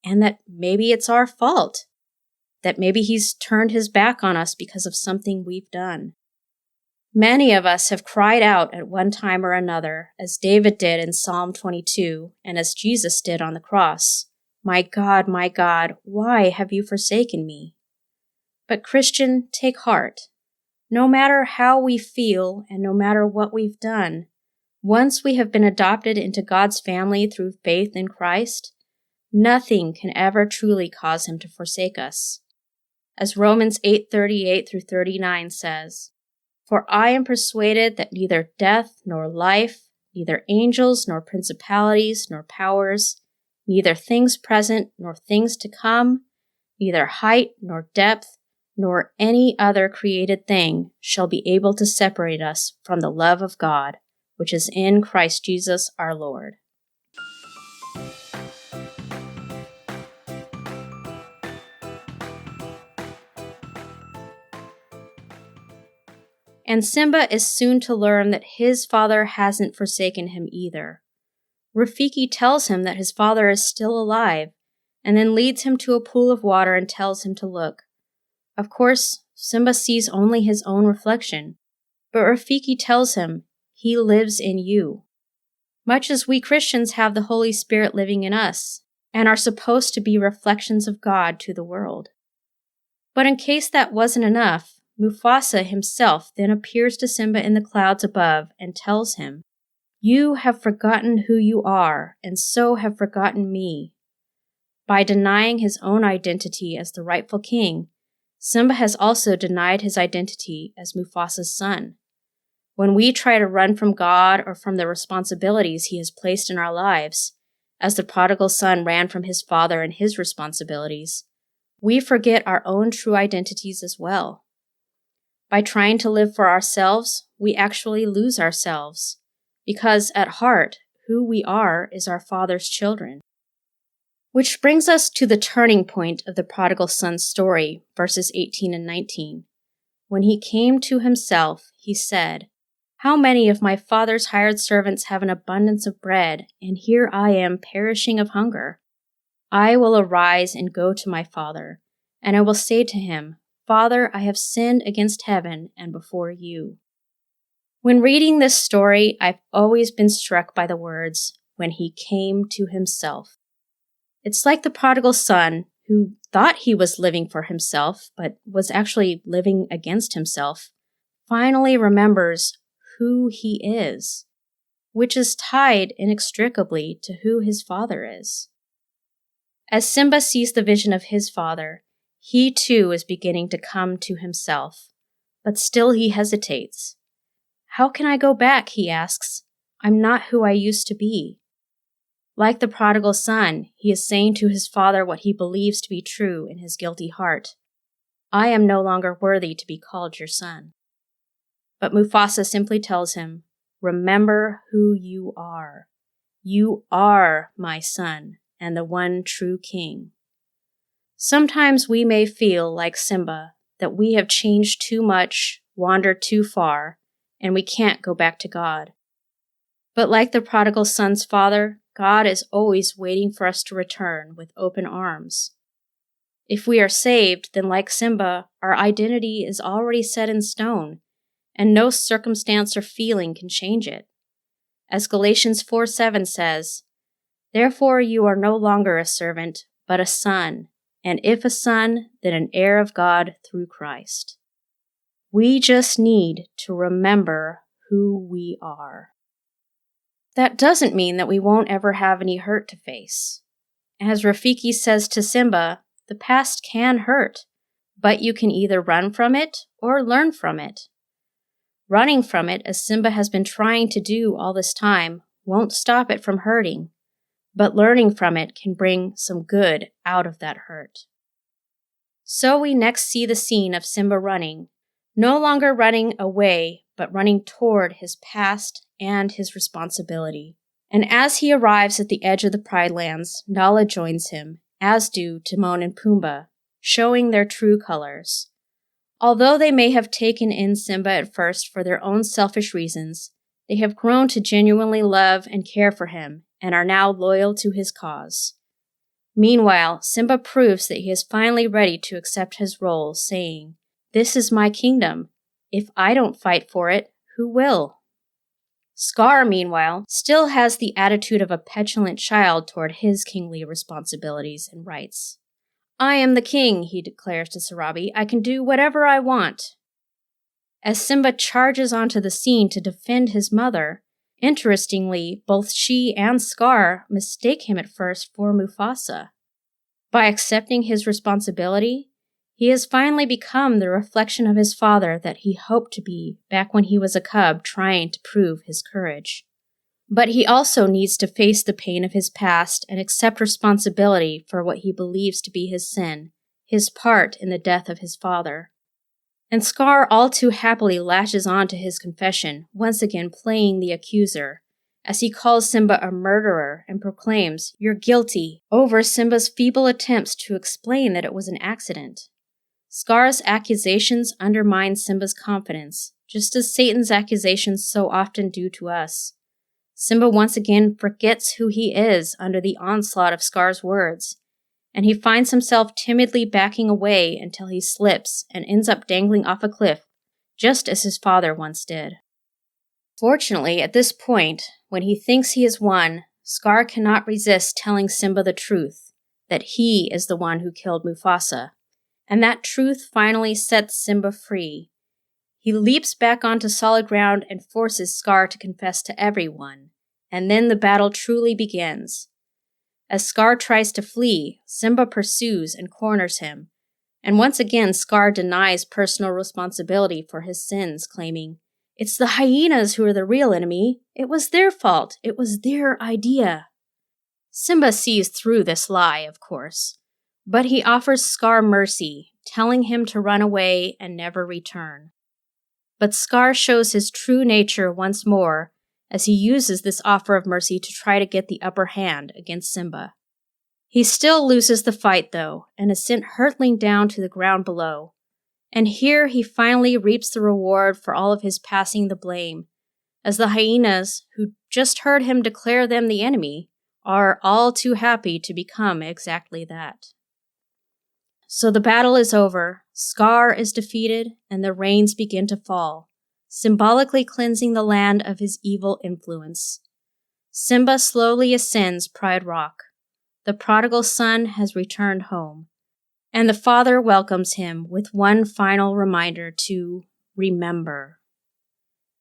Speaker 1: and that maybe it's our fault. That maybe he's turned his back on us because of something we've done. Many of us have cried out at one time or another, as David did in Psalm 22, and as Jesus did on the cross, my God, why have you forsaken me?" But Christian, take heart. No matter how we feel and no matter what we've done, once we have been adopted into God's family through faith in Christ, nothing can ever truly cause him to forsake us. As Romans 8:38-39 says, "For I am persuaded that neither death nor life, neither angels nor principalities nor powers, neither things present nor things to come, neither height nor depth, nor any other created thing shall be able to separate us from the love of God, which is in Christ Jesus our Lord." And Simba is soon to learn that his father hasn't forsaken him either. Rafiki tells him that his father is still alive, and then leads him to a pool of water and tells him to look. Of course, Simba sees only his own reflection, but Rafiki tells him, "He lives in you." Much as we Christians have the Holy Spirit living in us, and are supposed to be reflections of God to the world. But in case that wasn't enough, Mufasa himself then appears to Simba in the clouds above and tells him, "You have forgotten who you are, and so have forgotten me." By denying his own identity as the rightful king, Simba has also denied his identity as Mufasa's son. When we try to run from God or from the responsibilities he has placed in our lives, as the prodigal son ran from his father and his responsibilities, we forget our own true identities as well. By trying to live for ourselves, we actually lose ourselves, because at heart, who we are is our Father's children. Which brings us to the turning point of the prodigal son's story, verses 18 and 19. When he came to himself, he said, "How many of my father's hired servants have an abundance of bread, and here I am perishing of hunger? I will arise and go to my father, and I will say to him, 'Father, I have sinned against heaven and before you.'" When reading this story, I've always been struck by the words, "when he came to himself." It's like the prodigal son, who thought he was living for himself, but was actually living against himself, finally remembers who he is, which is tied inextricably to who his father is. As Simba sees the vision of his father, he too is beginning to come to himself, but still he hesitates. "How can I go back?" he asks. "I'm not who I used to be." Like the prodigal son, he is saying to his father what he believes to be true in his guilty heart. "I am no longer worthy to be called your son." But Mufasa simply tells him, "Remember who you are. You are my son and the one true king." Sometimes we may feel like Simba, that we have changed too much, wandered too far, and we can't go back to God. But like the prodigal son's father, God is always waiting for us to return with open arms. If we are saved, then like Simba, our identity is already set in stone, and no circumstance or feeling can change it. As Galatians 4:7 says, "Therefore you are no longer a servant, but a son, and if a son, then an heir of God through Christ." We just need to remember who we are. That doesn't mean that we won't ever have any hurt to face. As Rafiki says to Simba, the past can hurt, but you can either run from it or learn from it. Running from it, as Simba has been trying to do all this time, won't stop it from hurting, but learning from it can bring some good out of that hurt. So we next see the scene of Simba running, no longer running away, but running toward his past and his responsibility. And as he arrives at the edge of the Pride Lands, Nala joins him, as do Timon and Pumbaa, showing their true colors. Although they may have taken in Simba at first for their own selfish reasons, they have grown to genuinely love and care for him, and are now loyal to his cause. Meanwhile, Simba proves that he is finally ready to accept his role, saying, "This is my kingdom. If I don't fight for it, who will?" Scar, meanwhile, still has the attitude of a petulant child toward his kingly responsibilities and rights. "I am the king," he declares to Sarabi. "I can do whatever I want." As Simba charges onto the scene to defend his mother, interestingly, both she and Scar mistake him at first for Mufasa. By accepting his responsibility, he has finally become the reflection of his father that he hoped to be back when he was a cub trying to prove his courage. But he also needs to face the pain of his past and accept responsibility for what he believes to be his sin, his part in the death of his father. And Scar all too happily lashes on to his confession, once again playing the accuser, as he calls Simba a murderer and proclaims, "You're guilty," over Simba's feeble attempts to explain that it was an accident. Scar's accusations undermine Simba's confidence, just as Satan's accusations so often do to us. Simba once again forgets who he is under the onslaught of Scar's words, and he finds himself timidly backing away until he slips and ends up dangling off a cliff, just as his father once did. Fortunately, at this point, when he thinks he has won, Scar cannot resist telling Simba the truth, that he is the one who killed Mufasa, and that truth finally sets Simba free. He leaps back onto solid ground and forces Scar to confess to everyone, and then the battle truly begins. As Scar tries to flee, Simba pursues and corners him, and once again Scar denies personal responsibility for his sins, claiming, "It's the hyenas who are the real enemy. It was their fault. It was their idea." Simba sees through this lie, of course, but he offers Scar mercy, telling him to run away and never return. But Scar shows his true nature once more as he uses this offer of mercy to try to get the upper hand against Simba. He still loses the fight, though, and is sent hurtling down to the ground below. And here he finally reaps the reward for all of his passing the blame, as the hyenas, who just heard him declare them the enemy, are all too happy to become exactly that. So the battle is over, Scar is defeated, and the rains begin to fall, symbolically cleansing the land of his evil influence. Simba slowly ascends Pride Rock. The prodigal son has returned home, and the father welcomes him with one final reminder to remember.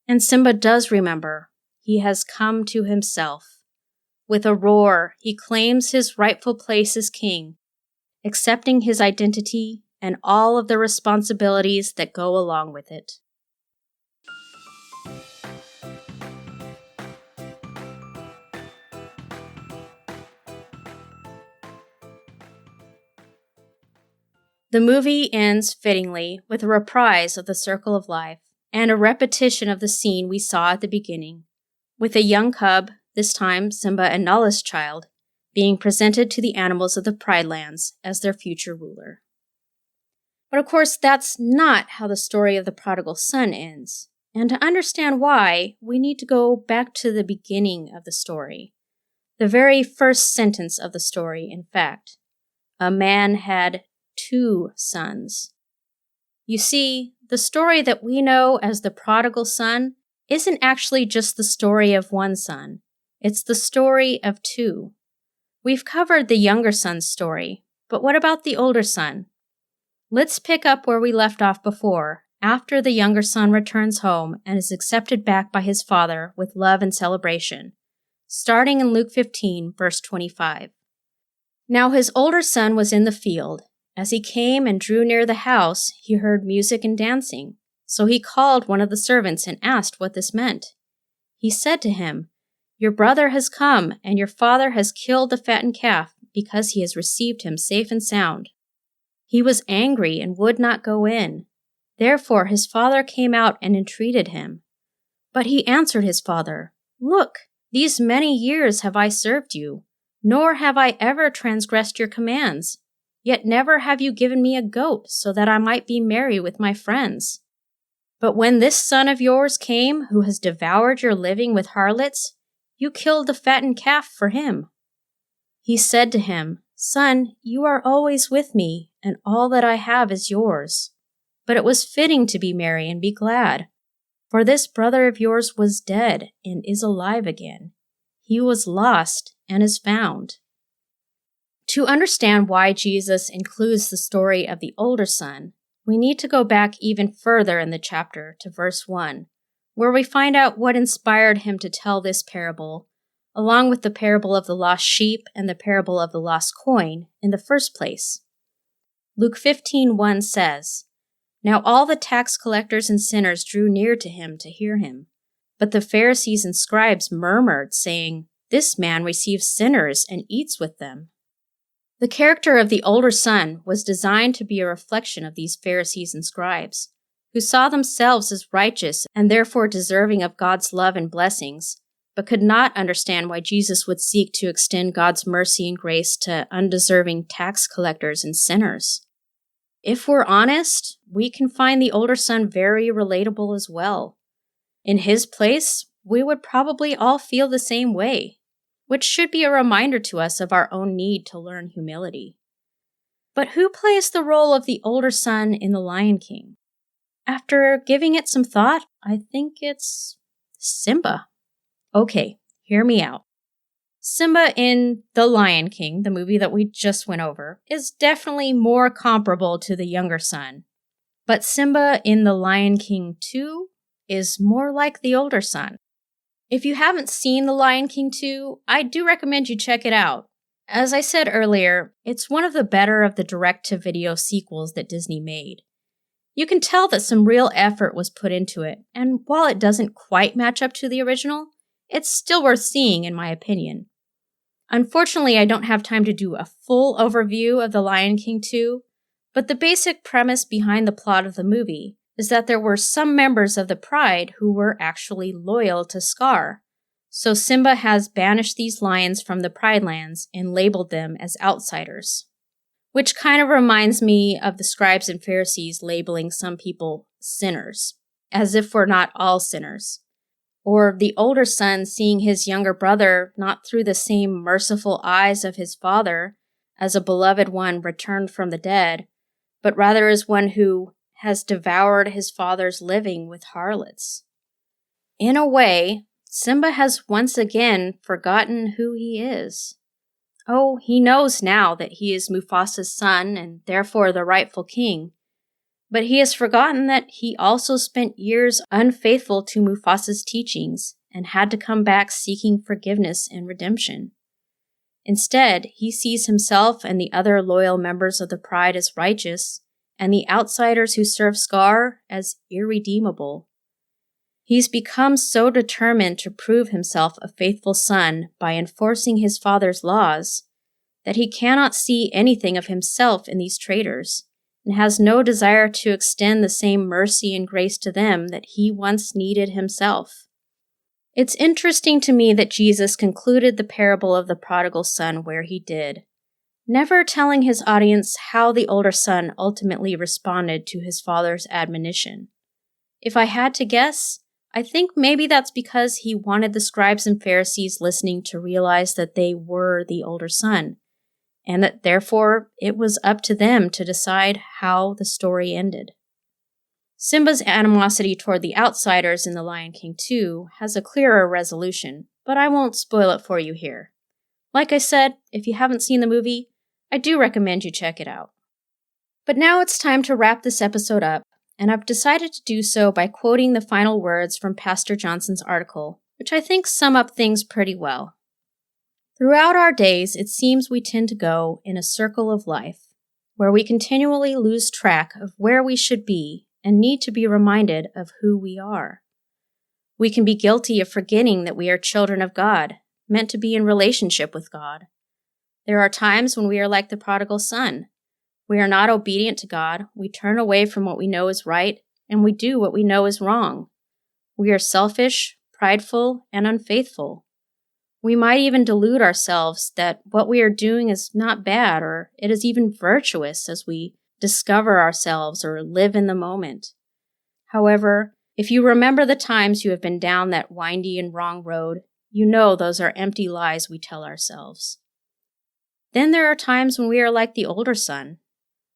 Speaker 1: And Simba does remember. He has come to himself. With a roar, he claims his rightful place as king, accepting his identity and all of the responsibilities that go along with it. The movie ends fittingly with a reprise of the Circle of Life and a repetition of the scene we saw at the beginning, with a young cub, this time Simba and Nala's child, being presented to the animals of the Pride Lands as their future ruler. But of course, that's not how the story of the prodigal son ends. And to understand why, we need to go back to the beginning of the story. The very first sentence of the story, in fact. A man had 2 sons. You see, the story that we know as the prodigal son isn't actually just the story of one son. It's the story of 2. We've covered the younger son's story, but what about the older son? Let's pick up where we left off before, after the younger son returns home and is accepted back by his father with love and celebration, starting in Luke 15, verse 25. Now his older son was in the field. As he came and drew near the house, he heard music and dancing. So he called one of the servants and asked what this meant. He said to him, "Your brother has come, and your father has killed the fattened calf because he has received him safe and sound." He was angry and would not go in. Therefore his father came out and entreated him. But he answered his father, "Look, these many years have I served you, nor have I ever transgressed your commands. Yet never have you given me a goat so that I might be merry with my friends. But when this son of yours came, who has devoured your living with harlots, you killed the fattened calf for him." He said to him, "Son, you are always with me, and all that I have is yours. But it was fitting to be merry and be glad, for this brother of yours was dead and is alive again. He was lost and is found." To understand why Jesus includes the story of the older son, we need to go back even further in the chapter to verse 1, where we find out what inspired him to tell this parable, along with the parable of the lost sheep and the parable of the lost coin in the first place. Luke 15:1 says, "Now all the tax collectors and sinners drew near to him to hear him. But the Pharisees and scribes murmured, saying, 'This man receives sinners and eats with them.'" The character of the older son was designed to be a reflection of these Pharisees and scribes, who saw themselves as righteous and therefore deserving of God's love and blessings, but could not understand why Jesus would seek to extend God's mercy and grace to undeserving tax collectors and sinners. If we're honest, we can find the older son very relatable as well. In his place, we would probably all feel the same way, which should be a reminder to us of our own need to learn humility. But who plays the role of the older son in The Lion King? After giving it some thought, I think it's Simba. Okay, hear me out. Simba in The Lion King, the movie that we just went over, is definitely more comparable to the younger son. But Simba in The Lion King 2 is more like the older son. If you haven't seen The Lion King 2, I do recommend you check it out. As I said earlier, it's one of the better of the direct-to-video sequels that Disney made. You can tell that some real effort was put into it, and while it doesn't quite match up to the original, it's still worth seeing in my opinion. Unfortunately, I don't have time to do a full overview of The Lion King 2, but the basic premise behind the plot of the movie is that there were some members of the Pride who were actually loyal to Scar. So Simba has banished these lions from the Pride lands and labeled them as outsiders. Which kind of reminds me of the scribes and Pharisees labeling some people sinners, as if we're not all sinners. Or the older son seeing his younger brother not through the same merciful eyes of his father as a beloved one returned from the dead, but rather as one who has devoured his father's living with harlots. In a way, Simba has once again forgotten who he is. Oh, he knows now that he is Mufasa's son and therefore the rightful king, but he has forgotten that he also spent years unfaithful to Mufasa's teachings and had to come back seeking forgiveness and redemption. Instead, he sees himself and the other loyal members of the Pride as righteous, and the outsiders who serve Scar as irredeemable. He's become so determined to prove himself a faithful son by enforcing his father's laws that he cannot see anything of himself in these traitors, and has no desire to extend the same mercy and grace to them that he once needed himself. It's interesting to me that Jesus concluded the parable of the prodigal son where he did, never telling his audience how the older son ultimately responded to his father's admonition. If I had to guess, I think maybe that's because he wanted the scribes and Pharisees listening to realize that they were the older son, and that therefore it was up to them to decide how the story ended. Simba's animosity toward the outsiders in The Lion King 2 has a clearer resolution, but I won't spoil it for you here. Like I said, if you haven't seen the movie, I do recommend you check it out. But now it's time to wrap this episode up, and I've decided to do so by quoting the final words from Pastor Johnson's article, which I think sum up things pretty well. Throughout our days, it seems we tend to go in a circle of life, where we continually lose track of where we should be and need to be reminded of who we are. We can be guilty of forgetting that we are children of God, meant to be in relationship with God. There are times when we are like the prodigal son. We are not obedient to God, we turn away from what we know is right, and we do what we know is wrong. We are selfish, prideful, and unfaithful. We might even delude ourselves that what we are doing is not bad or it is even virtuous as we discover ourselves or live in the moment. However, if you remember the times you have been down that windy and wrong road, you know those are empty lies we tell ourselves. Then there are times when we are like the older son.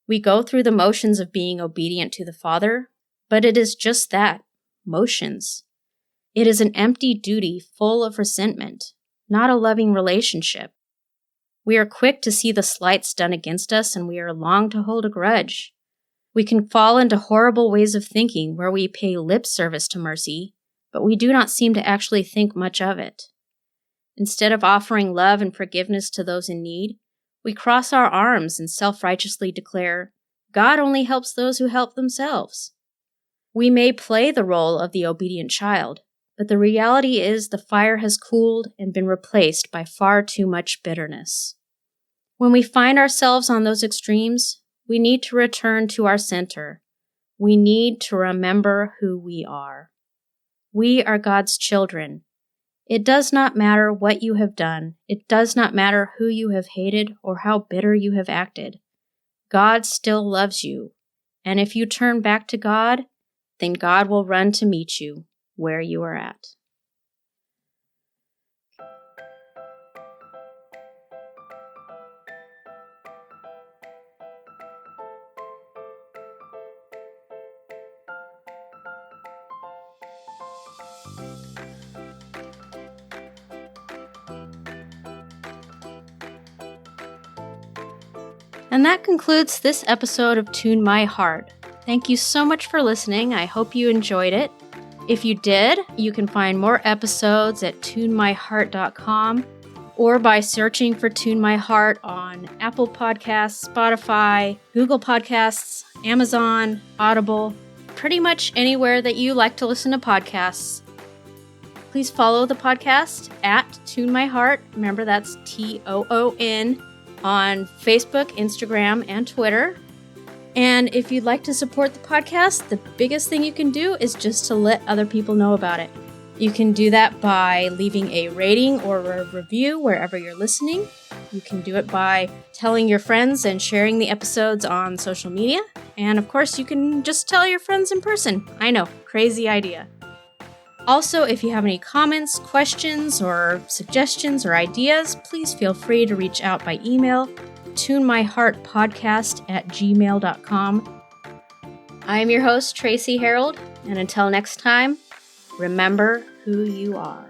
Speaker 1: We go through the motions of being obedient to the Father, but it is just that, motions. It is an empty duty full of resentment, not a loving relationship. We are quick to see the slights done against us, and we are long to hold a grudge. We can fall into horrible ways of thinking where we pay lip service to mercy, but we do not seem to actually think much of it. Instead of offering love and forgiveness to those in need, we cross our arms and self-righteously declare, God only helps those who help themselves. We may play the role of the obedient child, but the reality is the fire has cooled and been replaced by far too much bitterness. When we find ourselves on those extremes, we need to return to our center. We need to remember who we are. We are God's children. It does not matter what you have done. It does not matter who you have hated or how bitter you have acted. God still loves you. And if you turn back to God, then God will run to meet you where you are at. And that concludes this episode of Toon My Heart. Thank you so much for listening. I hope you enjoyed it. If you did, you can find more episodes at toonmyheart.com or by searching for Toon My Heart on Apple Podcasts, Spotify, Google Podcasts, Amazon, Audible, pretty much anywhere that you like to listen to podcasts. Please follow the podcast at Toon My Heart. Remember, that's TOON on Facebook, Instagram, and Twitter. And if you'd like to support the podcast, the biggest thing you can do is just to let other people know about it. You can do that by leaving a rating or a review wherever you're listening. You can do it by telling your friends and sharing the episodes on social media. And of course, you can just tell your friends in person. I know, crazy idea. Also, if you have any comments, questions, or suggestions or ideas, please feel free to reach out by email, toonmyheartpodcast@gmail.com. I am your host, Tracy Herold, and until next time, remember who you are.